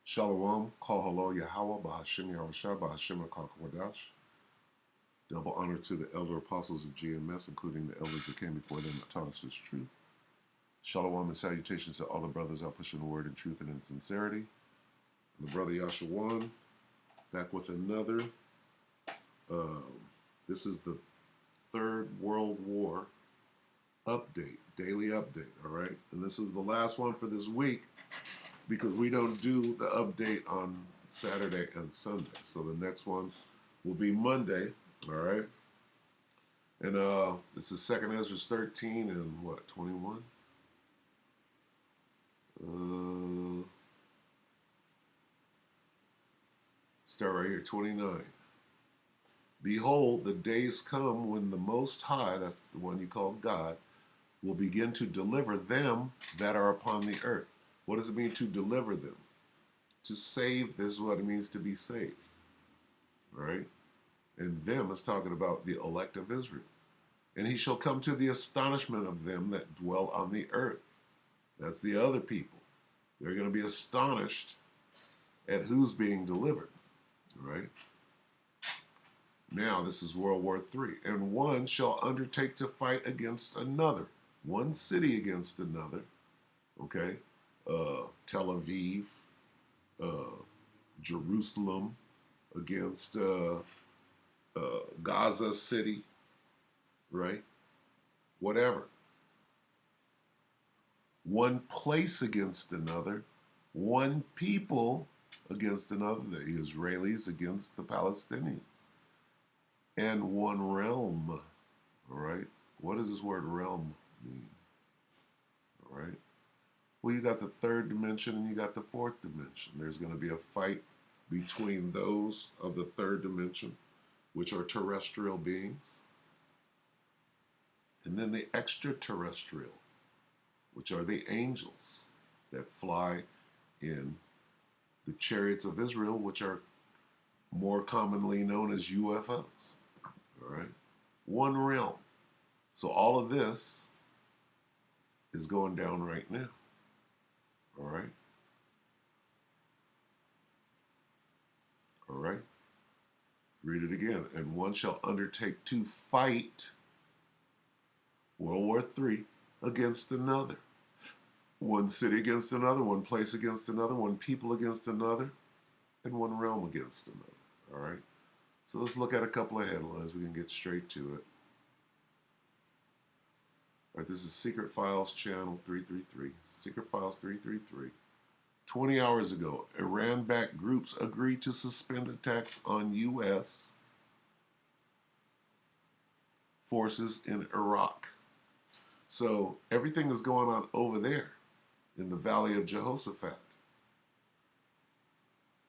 Shalom, Kol Halo Yahweh, Bahashim Yahushua, Bahashim HaKakwadash. Double honor to the elder apostles of GMS, including the elders that came before them that taught us His truth. Shalom and salutations to all the brothers out pushing the word in truth and in sincerity. And the brother Yashawan, back with another. This is the Third World War update, daily update, all right? And this is the last one for this week because we don't do the update on Saturday and Sunday. So the next one will be Monday, all right? And this is 2nd Ezra 13 and what, 21? Start right here, 29. Behold, the days come when the Most High, that's the one you call God, will begin to deliver them that are upon the earth. What does it mean to deliver them? To save, this is what it means to be saved. Right? And them is talking about the elect of Israel. And he shall come to the astonishment of them that dwell on the earth. That's the other people. They're going to be astonished at who's being delivered. Right? Now, this is World War III. And one shall undertake to fight against another. One city against another. Okay? Tel Aviv, Jerusalem against Gaza City, right? Whatever. One place against another, one people against another, the Israelis against the Palestinians, and one realm, all right? What does this word realm mean? All right? Well, you got the third dimension and you got the fourth dimension. There's going to be a fight between those of the third dimension, which are terrestrial beings, and then the extraterrestrial, which are the angels that fly in the chariots of Israel, which are more commonly known as UFOs. All right? One realm. So all of this is going down right now. All right? All right? Read it again. And one shall undertake to fight, World War III, against another. One city against another, one place against another, one people against another, and one realm against another. All right? So let's look at a couple of headlines. We can get straight to it. All right, this is Secret Files Channel 333. Secret Files 333. 20 hours ago, Iran-backed groups agreed to suspend attacks on U.S. forces in Iraq. So everything is going on over there in the Valley of Jehoshaphat.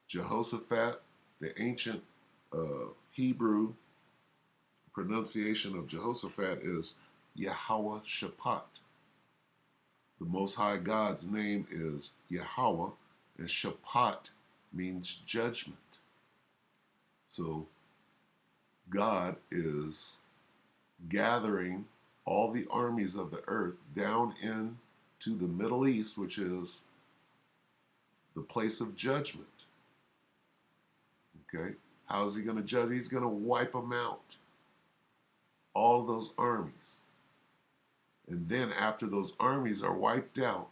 Jehoshaphat, the ancient Hebrew pronunciation of Jehoshaphat is Yahweh Shaphat. The Most High God's name is Yahweh, and Shaphat means judgment. So God is gathering all the armies of the earth down into the Middle East, which is the place of judgment. Okay? How is he going to judge? He's going to wipe them out. All of those armies. And then after those armies are wiped out,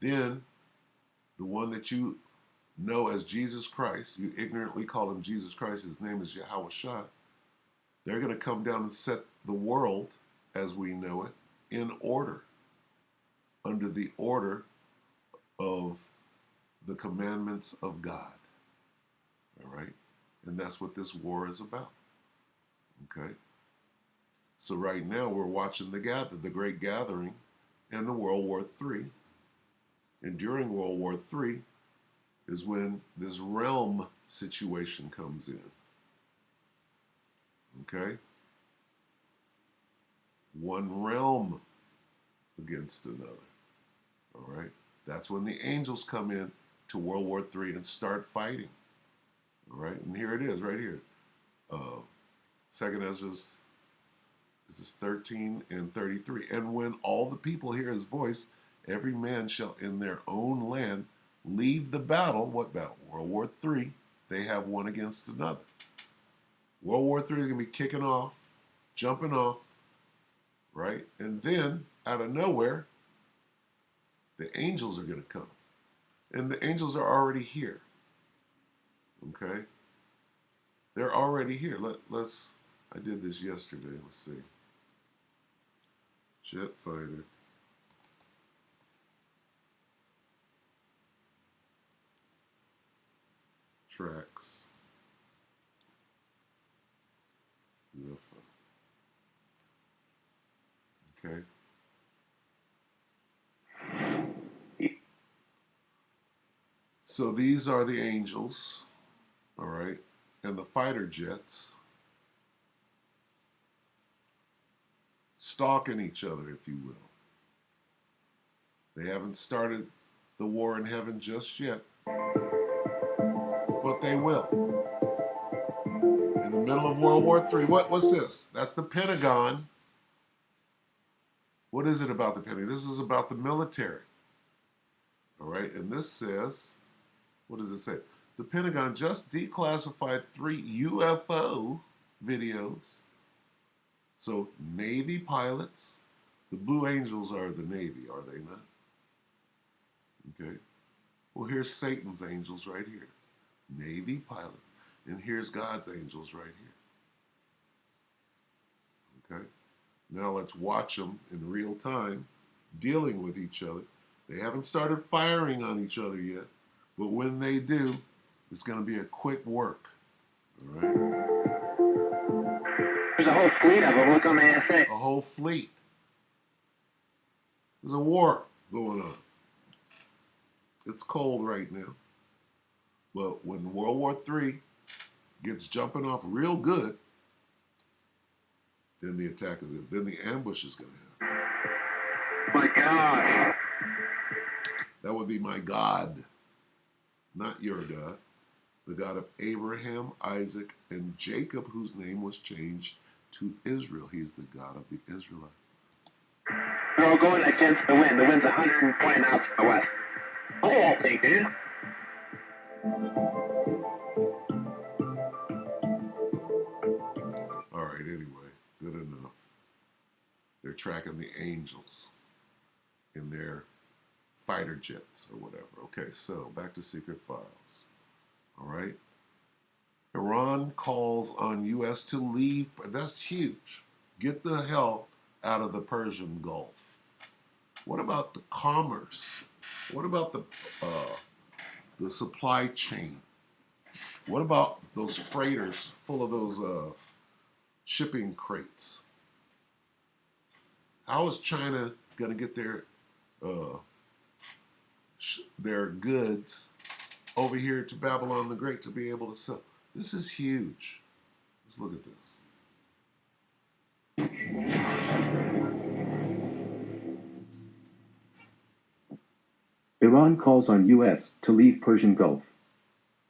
then the one that you know as Jesus Christ, you ignorantly call him Jesus Christ, his name is Yahweh Shah, they're going to come down and set the world as we know it in order, under the order of the commandments of God. All right? And that's what this war is about. Okay? So right now we're watching the Great Gathering and the World War III. And during World War III is when this realm situation comes in. Okay? One realm against another. All right? That's when the angels come in to World War III and start fighting. All right? And here it is, right here. 2nd Ezra, this is 13 and 33. And when all the people hear his voice, every man shall in their own land leave the battle. What battle? World War III. They have one against another. World War III is going to be kicking off, jumping off, right? And then, out of nowhere, the angels are going to come. And the angels are already here. Okay? They're already here. Let's, I did this yesterday. Let's see. Jet fighter. Tracks. UFO. Okay. So these are the angels, all right, and the fighter jets stalking each other, if you will. They haven't started the war in heaven just yet, but they will. In the middle of World War III, what's this? That's the Pentagon. What is it about the Pentagon? This is about the military, all right, and this says, what does it say? The Pentagon just declassified 3 UFO videos. So, Navy pilots, the Blue Angels are the Navy, are they not? Okay. Well, here's Satan's angels right here. Navy pilots. And here's God's angels right here. Okay. Now let's watch them in real time, dealing with each other. They haven't started firing on each other yet. But when they do, it's going to be a quick work. All right? There's a whole fleet of them. Look on the ASA. A whole fleet. There's a war going on. It's cold right now. But when World War III gets jumping off real good, then the attack is in. Then the ambush is going to happen. My God. That would be my God. Not your God, the God of Abraham, Isaac, and Jacob, whose name was changed to Israel. He's the God of the Israelites. They're all going against the wind. The wind's 120 miles to the west. Oh, they did. All right, anyway, good enough. They're tracking the angels in their fighter jets or whatever. Okay, so back to Secret Files. All right. Iran calls on U.S. to leave. That's huge. Get the hell out of the Persian Gulf. What about the commerce? What about the supply chain? What about those freighters full of those shipping crates? How is China going to get their goods over here to Babylon the Great to be able to sell? This is huge. Let's look at this. Iran calls on U.S. to leave Persian Gulf.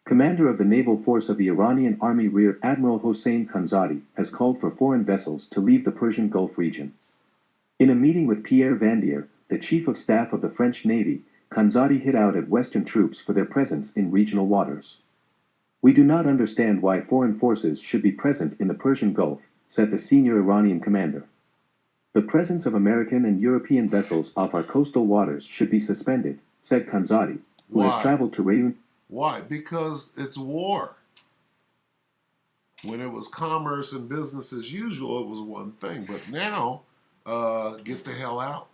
Commander of the naval force of the Iranian Army Rear Admiral Hossein Khanzadi has called for foreign vessels to leave the Persian Gulf region. In a meeting with Pierre Vandier, the chief of staff of the French Navy, Khanzadi hit out at Western troops for their presence in regional waters. "We do not understand why foreign forces should be present in the Persian Gulf," said the senior Iranian commander. "The presence of American and European vessels off our coastal waters should be suspended," said Khanzadi, who has traveled to Rayun. Why? Because it's war. When it was commerce and business as usual, it was one thing. But now, get the hell out.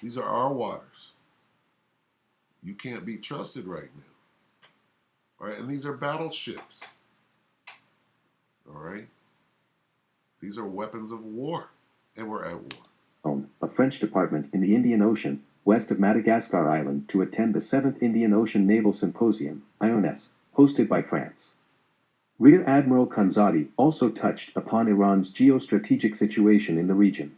These are our waters. You can't be trusted right now. All right, and these are battleships. All right? These are weapons of war, and we're at war. A French department in the Indian Ocean, west of Madagascar Island, to attend the 7th Indian Ocean Naval Symposium, IONES, hosted by France. Rear Admiral Khanzadi also touched upon Iran's geostrategic situation in the region.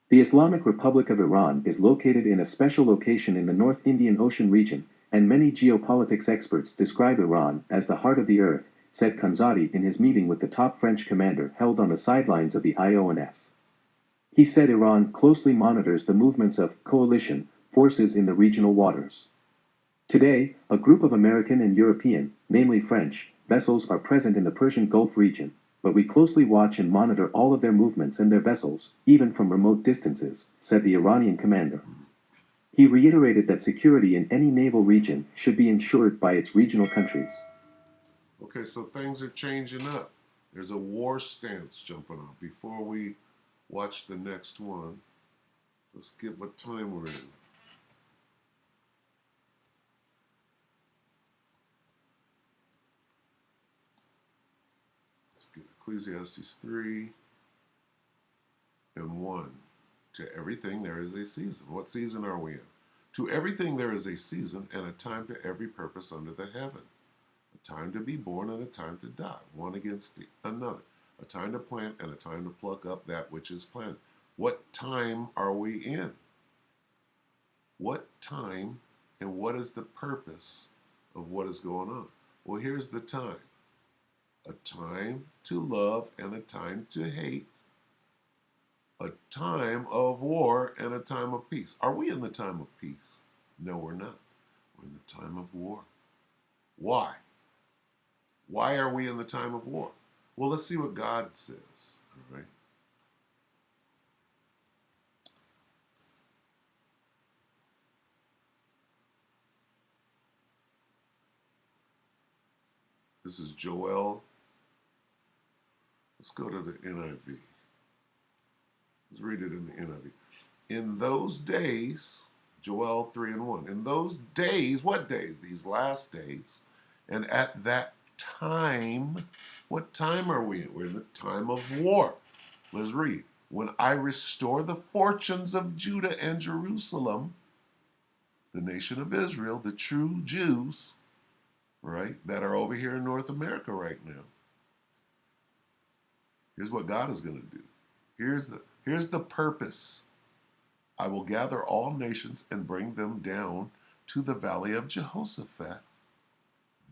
The Islamic Republic of Iran is located in a special location in the North Indian Ocean region, and many geopolitics experts describe Iran as the heart of the earth, said Khanzadi in his meeting with the top French commander held on the sidelines of the IONS. He said Iran closely monitors the movements of coalition forces in the regional waters. Today, a group of American and European, namely French, vessels are present in the Persian Gulf region, but we closely watch and monitor all of their movements and their vessels, even from remote distances, said the Iranian commander. He reiterated that security in any naval region should be ensured by its regional countries. Okay, so things are changing up. There's a war stance jumping up. Before we watch the next one, let's get what time we're in. Let's get Ecclesiastes 3 and 1. To everything there is a season. What season are we in? To everything there is a season and a time to every purpose under the heaven. A time to be born and a time to die, one against another. A time to plant and a time to pluck up that which is planted. What time are we in? What time and what is the purpose of what is going on? Well, here's the time. A time to love and a time to hate. A time of war and a time of peace. Are we in the time of peace? No, we're not. We're in the time of war. Why? Why are we in the time of war? Well, let's see what God says. All right. This is Joel. Let's go to the NIV. Let's read it in the NIV. In those days, Joel 3 and 1. In those days, what days? These last days. And at that time, what time are we in? We're in the time of war. Let's read. When I restore the fortunes of Judah and Jerusalem, the nation of Israel, the true Jews, right, that are over here in North America right now. Here's what God is going to do. Here's the purpose. I will gather all nations and bring them down to the valley of Jehoshaphat.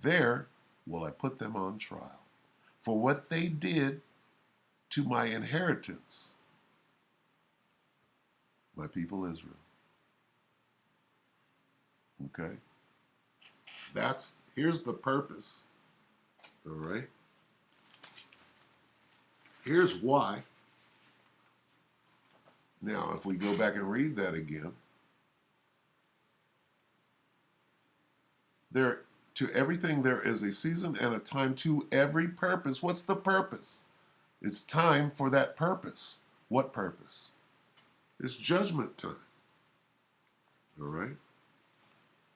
There will I put them on trial for what they did to my inheritance, my people Israel. Okay? Here's the purpose. All right? Here's why. Now, if we go back and read that again, to everything there is a season and a time to every purpose. What's the purpose? It's time for that purpose. What purpose? It's judgment time. All right?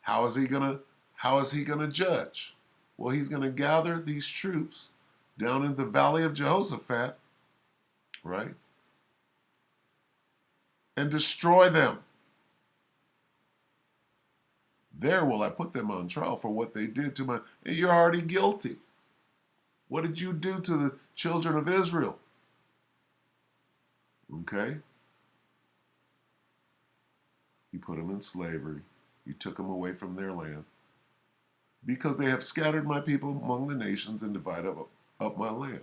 How is he gonna judge? Well, he's gonna gather these troops down in the valley of Jehoshaphat, right? And destroy them. There will I put them on trial for what they did to my. You're already guilty. What did you do to the children of Israel? Okay? You put them in slavery. You took them away from their land. Because they have scattered my people among the nations and divided up my land.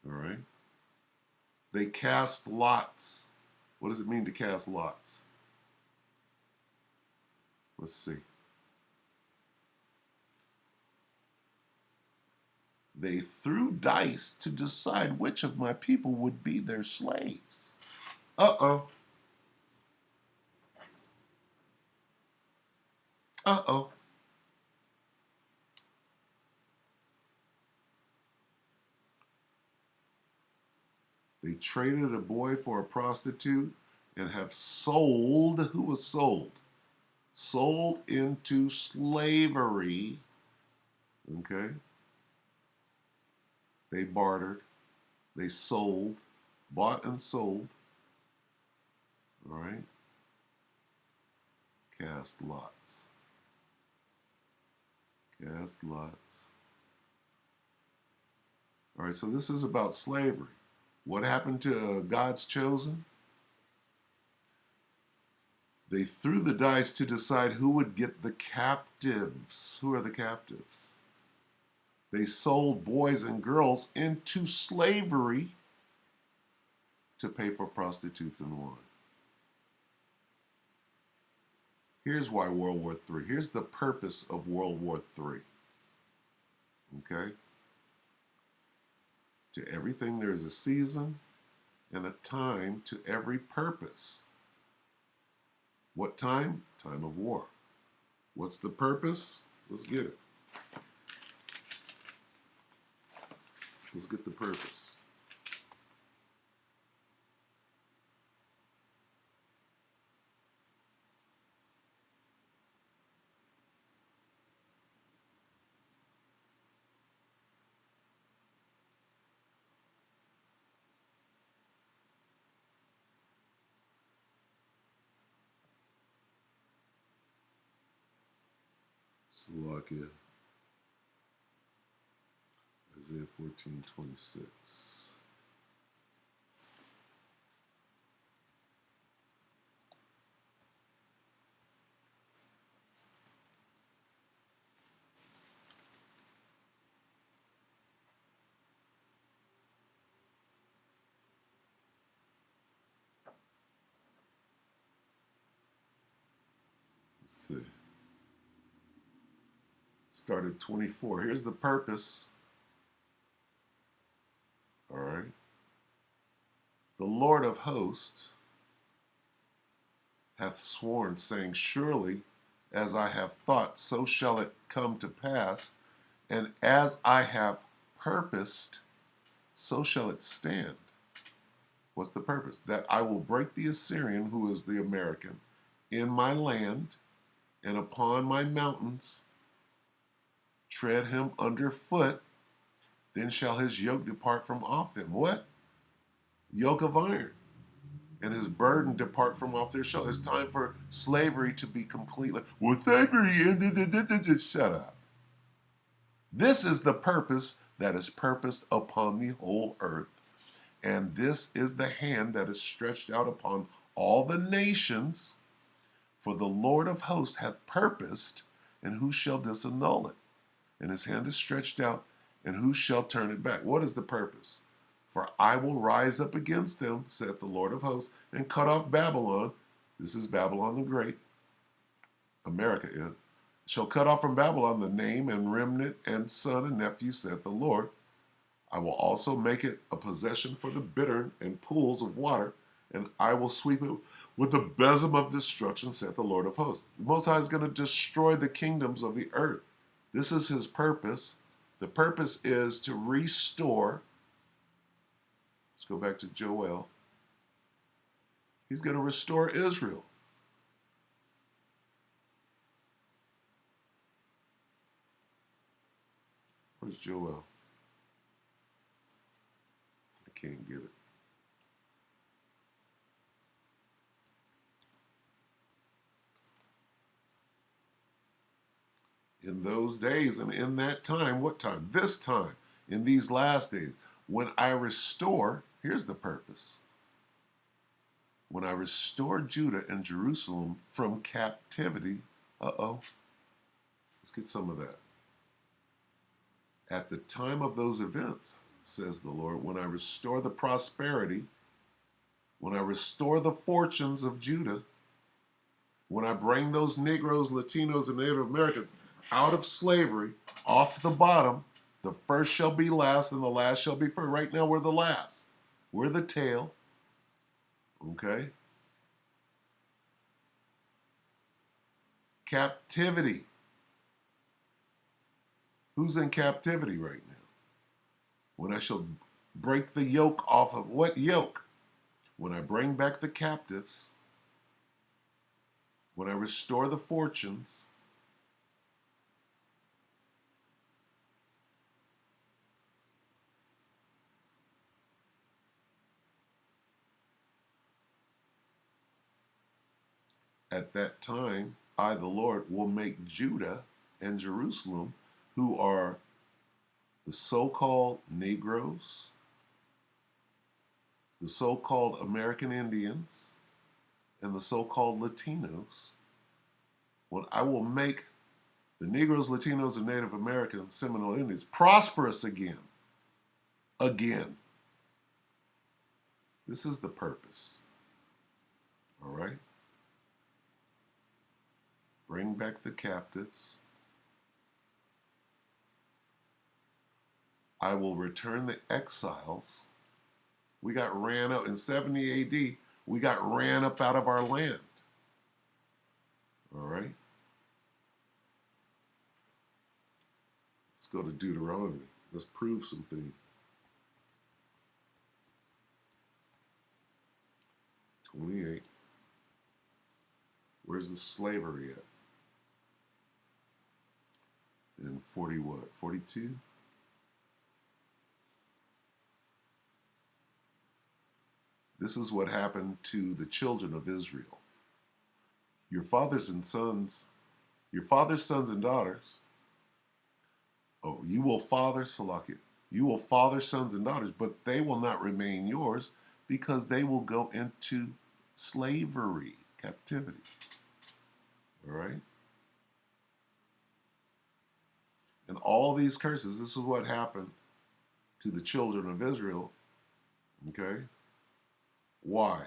All right? They cast lots. What does it mean to cast lots? Let's see. They threw dice to decide which of my people would be their slaves. Uh-oh. Uh-oh. They traded a boy for a prostitute and have sold. Who was sold? Sold into slavery. Okay? They bartered. They sold. Bought and sold. All right? Cast lots. Cast lots. All right, so this is about slavery. What happened to God's chosen? They threw the dice to decide who would get the captives. Who are the captives? They sold boys and girls into slavery to pay for prostitutes and wine. Here's why World War III. Here's the purpose of World War III. Okay? To everything there is a season and a time to every purpose. What time? Time of war. What's the purpose? Let's get it. Let's get the purpose. Slovakia. Isaiah 14:26. Let's see. Start at 24. Here's the purpose. All right. The Lord of hosts hath sworn, saying, surely as I have thought, so shall it come to pass, and as I have purposed, so shall it stand. What's the purpose? That I will break the Assyrian, who is the American, in my land and upon my mountains, tread him under foot, then shall his yoke depart from off them. What? Yoke of iron. And his burden depart from off their shoulders. It's time for slavery to be completely. Well, slavery. Shut up. This is the purpose that is purposed upon the whole earth. And this is the hand that is stretched out upon all the nations. For the Lord of hosts hath purposed, and who shall disannul it? And his hand is stretched out, and who shall turn it back? What is the purpose? For I will rise up against them, saith the Lord of hosts, and cut off Babylon. This is Babylon the Great. America is. Shall cut off from Babylon the name and remnant and son and nephew, saith the Lord. I will also make it a possession for the bittern and pools of water, and I will sweep it with the besom of destruction, saith the Lord of hosts. The Most High is going to destroy the kingdoms of the earth. This is his purpose. The purpose is to restore. Let's go back to Joel. He's going to restore Israel. Where's Joel? I can't get it. In those days and in that time, what time? This time, in these last days, when I restore, here's the purpose. When I restore Judah and Jerusalem from captivity, let's get some of that. At the time of those events, says the Lord, when I restore the prosperity, when I restore the fortunes of Judah, when I bring those Negroes, Latinos, and Native Americans out of slavery, off the bottom, the first shall be last and the last shall be first. Right now we're the last. We're the tail. Okay? Captivity. Who's in captivity right now? When I shall break the yoke off of what yoke? When I bring back the captives, when I restore the fortunes, at that time, I, the Lord, will make Judah and Jerusalem, who are the so-called Negroes, the so-called American Indians, and the so-called Latinos, when I will make the Negroes, Latinos, and Native Americans, Seminole Indians, prosperous again. Again. This is the purpose. All right? bring back the captives. I will return the exiles. We got ran up in 70 AD. We got ran up out of our land. All right. Let's go to Deuteronomy. Let's prove some things. 28. Where's the slavery at? In 40 what? 42? This is what happened to the children of Israel. Your fathers and sons, your father's sons and daughters. Oh, you will father, Salakia. You will father sons and daughters, but they will not remain yours because they will go into slavery, captivity. All right? And all these curses, this is what happened to the children of Israel. Okay? Why?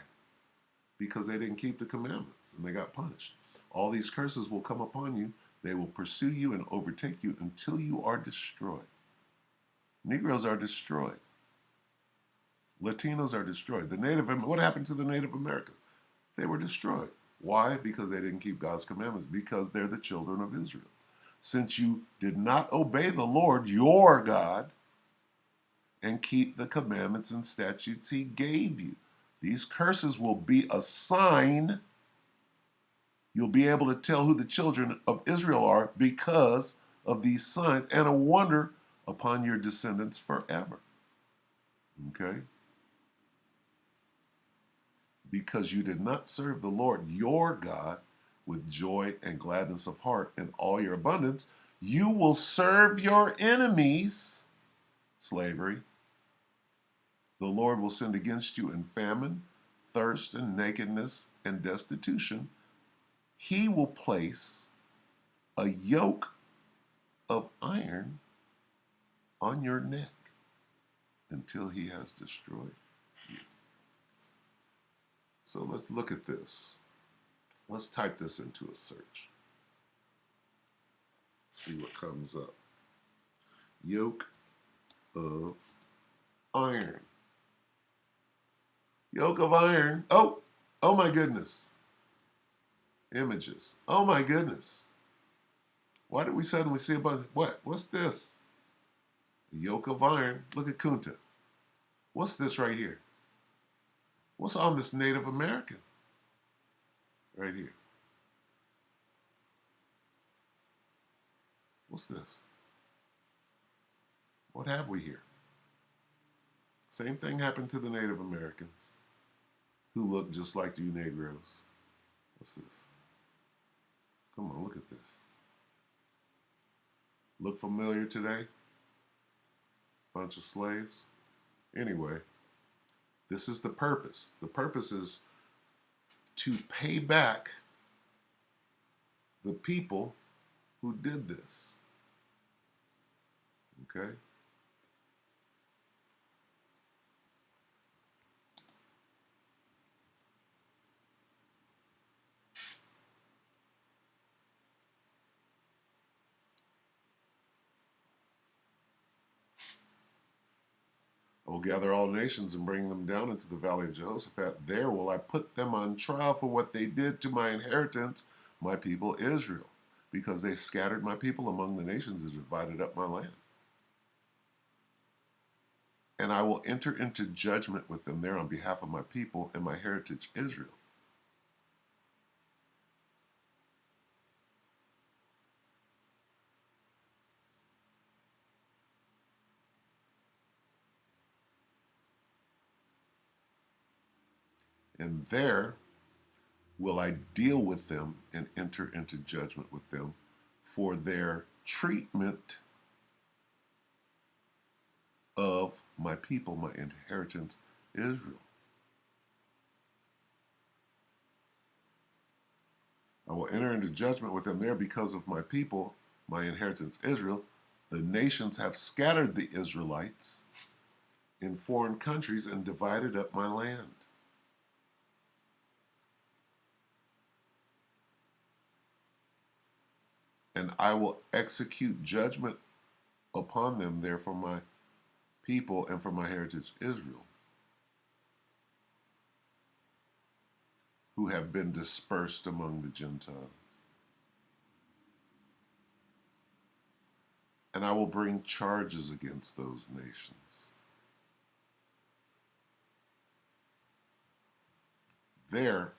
Because they didn't keep the commandments and they got punished. All these curses will come upon you. They will pursue you and overtake you until you are destroyed. Negroes are destroyed. Latinos are destroyed. What happened to the Native Americans? They were destroyed. Why? Because they didn't keep God's commandments. Because they're the children of Israel. Since you did not obey the Lord, your God, and keep the commandments and statutes he gave you. These curses will be a sign. You'll be able to tell who the children of Israel are because of these signs, and a wonder upon your descendants forever. Okay? Because you did not serve the Lord your God with joy and gladness of heart in all your abundance, you will serve your enemies, slavery. The Lord will send against you in famine, thirst, and nakedness, and destitution. He will place a yoke of iron on your neck until he has destroyed you. So let's look at this. Let's type this into a search. See what comes up. Yoke of iron. Yoke of iron. Oh my goodness. Images. Oh my goodness. Why did we suddenly see a bunch? What's this? A yoke of iron. Look at Kunta. What's this right here? What's on this Native American? Right here. What's this? What have we here? Same thing happened to the Native Americans who look just like you Negroes. What's this? Come on, look at this. Look familiar today? Bunch of slaves. Anyway, this is the purpose. The purpose is to pay back the people who did this. Okay? I will gather all nations and bring them down into the valley of Jehoshaphat. There will I put them on trial for what they did to my inheritance, my people Israel, because they scattered my people among the nations and divided up my land. And I will enter into judgment with them there on behalf of my people and my heritage Israel. And there will I deal with them and enter into judgment with them for their treatment of my people, my inheritance, Israel. I will enter into judgment with them there because of my people, my inheritance, Israel. The nations have scattered the Israelites in foreign countries and divided up my land. and I will execute judgment upon them there for my people and for my heritage Israel, who have been dispersed among the Gentiles. And I will bring charges against those nations. There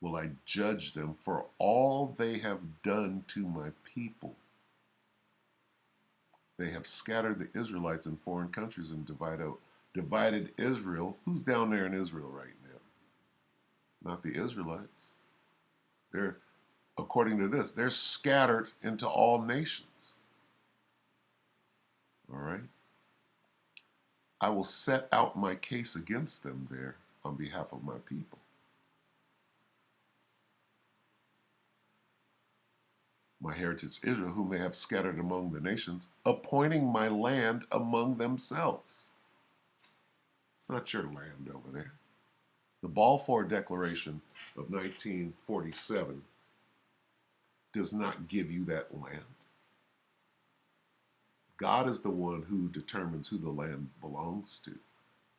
will I judge them for all they have done to my people. They have scattered the Israelites in foreign countries and divided Israel. Who's down there in Israel right now? Not the Israelites. They're, according to this, they're scattered into all nations. All right? I will set out my case against them there on behalf of my people. My heritage Israel, whom they have scattered among the nations, appointing my land among themselves. It's not your land over there. The Balfour Declaration of 1947 does not give you that land. God is the one who determines who the land belongs to,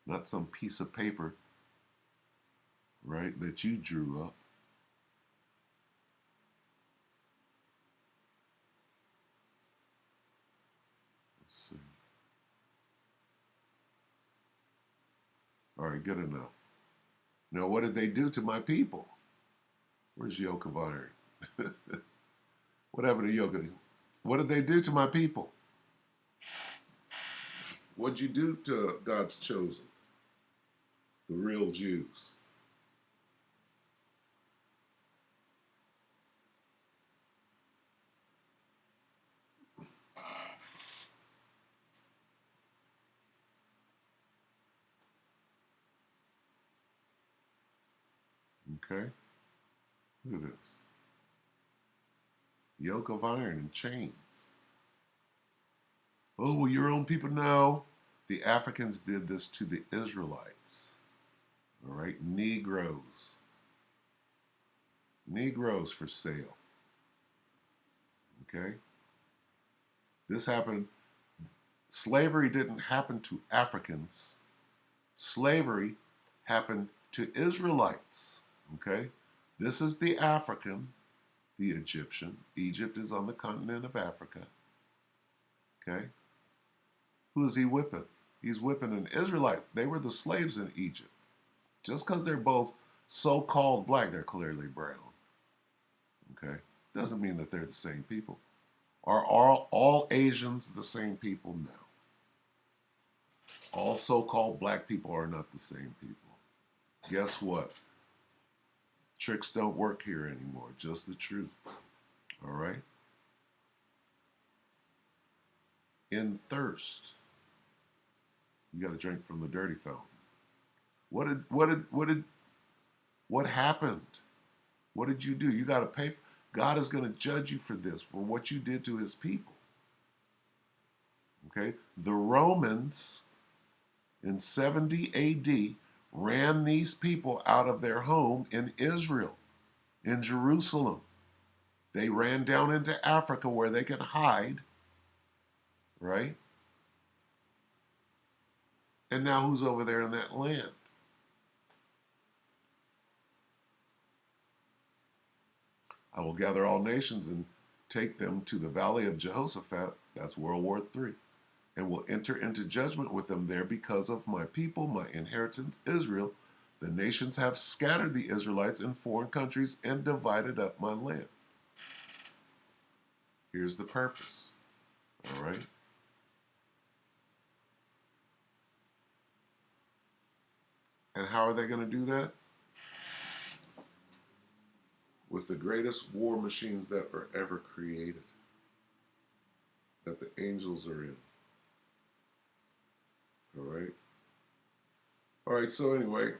not some piece of paper, right, that you drew up. Let's see. All right, good enough. Now, what did they do to my people? Where's yoke of iron? What happened to yoke of? What did they do to my people? What'd you do to God's chosen, the real Jews? Okay, look at this. Yoke of iron and chains. Oh, well, your own people? No. The Africans did this to the Israelites. All right, Negroes. Negroes for sale. Okay? This happened. Slavery didn't happen to Africans. Slavery happened to Israelites. Okay? This is the African, the Egyptian. Egypt is on the continent of Africa. Okay? Who is he whipping? He's whipping an Israelite. They were the slaves in Egypt. Just because they're both so-called black, they're clearly brown. Okay? Doesn't mean that they're the same people. Are all Asians the same people? No. All so-called black people are not the same people. Guess what? Tricks don't work here anymore. Just the truth. All right? In thirst, you got to drink from the dirty fountain. What happened? What did you do? You got to pay. God is going to judge you for this, for what you did to his people. Okay? The Romans in 70 AD ran these people out of their home in Israel, in Jerusalem. They ran down into Africa where they could hide, right? And now who's over there in that land? I will gather all nations and take them to the valley of Jehoshaphat, that's World War III, and will enter into judgment with them there because of my people, my inheritance, Israel. The nations have scattered the Israelites in foreign countries and divided up my land. Here's the purpose, all right? And how are they going to do that? With the greatest war machines that were ever created, that the angels are in. All right? All right, so anyway,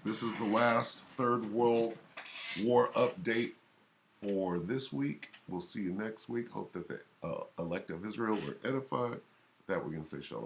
this is the last Third World War update for this week. We'll see you next week. Hope that the elect of Israel were edified. With that, we're going to say shalom.